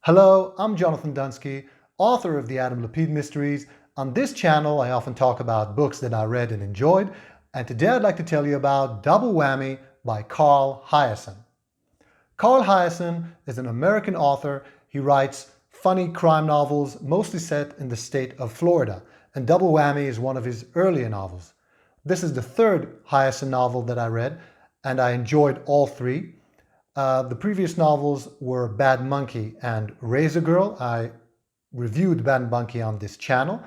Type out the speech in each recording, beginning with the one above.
Hello, I'm Jonathan Dunksy, author of the Adam Lapid Mysteries. On this channel, I often talk about books that I read and enjoyed, and today I'd like to tell you about Double Whammy by Carl Hiaasen. Carl Hiaasen is an American author. He writes funny crime novels, mostly set in the state of Florida, and Double Whammy is one of his earlier novels. This is the third Hiaasen novel that I read, and I enjoyed all three. The previous novels were Bad Monkey and Razor Girl. I reviewed Bad Monkey on this channel,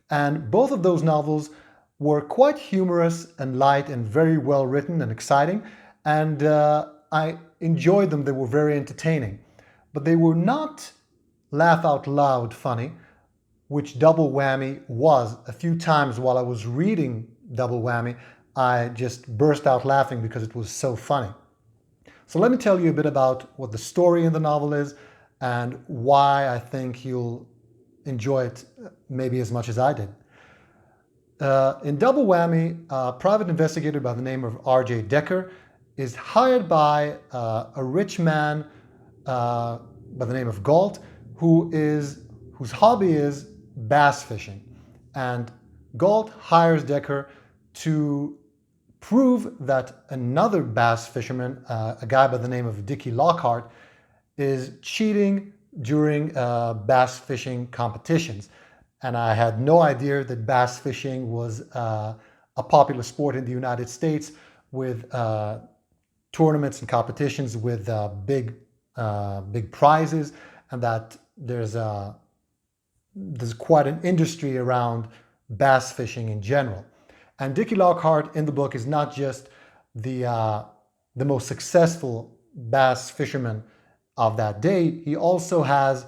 and both of those novels were quite humorous and light and very well written and exciting, and I enjoyed them. They were very entertaining, but they were not laugh out loud funny, which Double Whammy was. A few times while I was reading Double Whammy, I just burst out laughing because it was so funny. So let me tell you a bit about what the story in the novel is and why I think you'll enjoy it maybe as much as I did. In Double Whammy, a private investigator by the name of R.J. Decker is hired by a rich man by the name of Galt, whose hobby is bass fishing. And Galt hires Decker to prove that another bass fisherman, a guy by the name of Dickie Lockhart, is cheating during bass fishing competitions. And I had no idea that bass fishing was a popular sport in the United States with tournaments and competitions with big prizes, and that there's quite an industry around bass fishing in general. And Dickie Lockhart in the book is not just the most successful bass fisherman of that day. He also has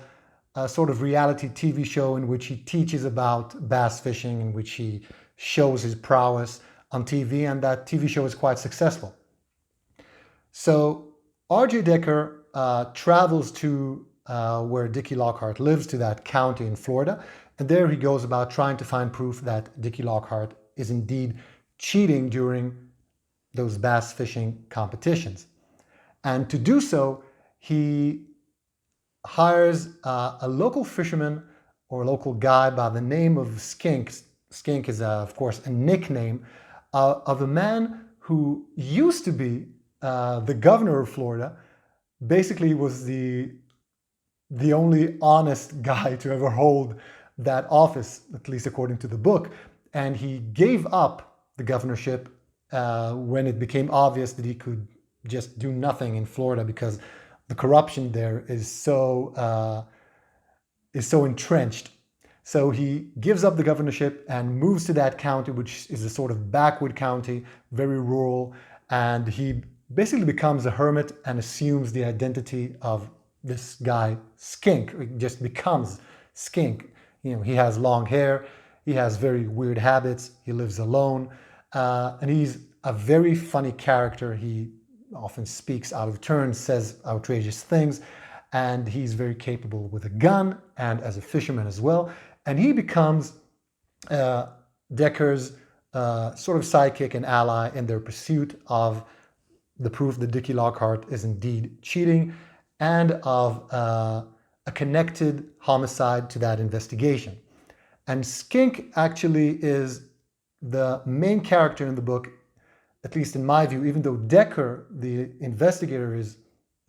a sort of reality TV show in which he teaches about bass fishing, in which he shows his prowess on TV, and that TV show is quite successful. So R.J. Decker travels to where Dickie Lockhart lives, to that county in Florida, and there he goes about trying to find proof that Dickie Lockhart is indeed cheating during those bass fishing competitions. And to do so, he hires a local fisherman or a local guy by the name of Skink. Skink is, of course, a nickname of a man who used to be the governor of Florida. Basically was the only honest guy to ever hold that office, at least according to the book. And he gave up the governorship when it became obvious that he could just do nothing in Florida because the corruption there is so entrenched. So he gives up the governorship and moves to that county, which is a sort of backward county, very rural, and he basically becomes a hermit and assumes the identity of this guy Skink. He just becomes Skink. You know, he has long hair. He has very weird habits. He lives alone. And he's a very funny character. He often speaks out of turn, says outrageous things, and he's very capable with a gun and as a fisherman as well. And he becomes Decker's sort of sidekick and ally in their pursuit of the proof that Dickie Lockhart is indeed cheating and of a connected homicide to that investigation. And Skink actually is the main character in the book, at least in my view. Even though Decker, the investigator, is,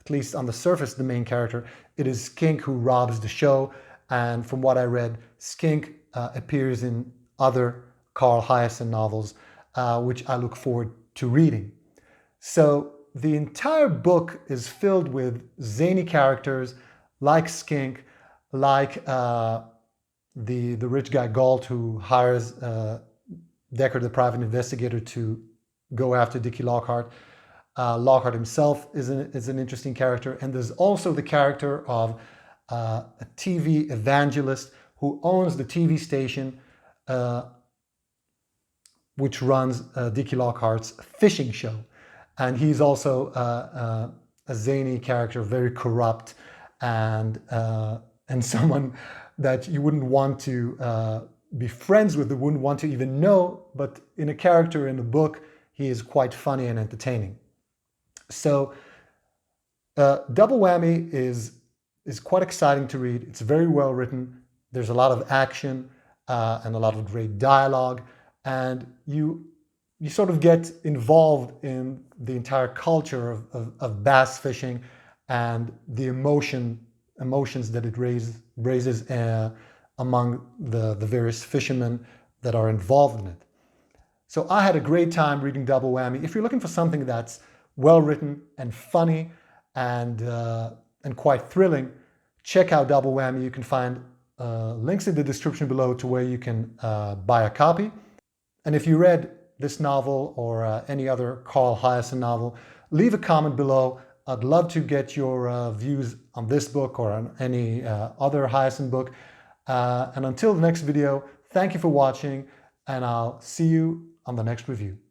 at least on the surface, the main character, it is Skink who robs the show. And from what I read, Skink appears in other Carl Hiaasen novels, which I look forward to reading. So the entire book is filled with zany characters like Skink, like the rich guy Galt, who hires Decker, the private investigator, to go after Dickie Lockhart. Lockhart himself is an interesting character. And there's also the character of a TV evangelist who owns the TV station which runs Dickie Lockhart's fishing show. And he's also a zany character, very corrupt, and someone that you wouldn't want to be friends with, you wouldn't want to even know, but in a character in the book, he is quite funny and entertaining. So Double Whammy is is quite exciting to read. It's very well written. There's a lot of action and a lot of great dialogue, and you sort of get involved in the entire culture of bass fishing and the emotions that it raises among the various fishermen that are involved in it. So I had a great time reading Double Whammy. If you're looking for something that's well written and funny and quite thrilling, check out Double Whammy. You can find links in the description below to where you can buy a copy. And if you read this novel or any other Carl Hiaasen novel, leave a comment below. I'd love to get your views on this book or on any other Hiaasen book. And until the next video, thank you for watching, and I'll see you on the next review.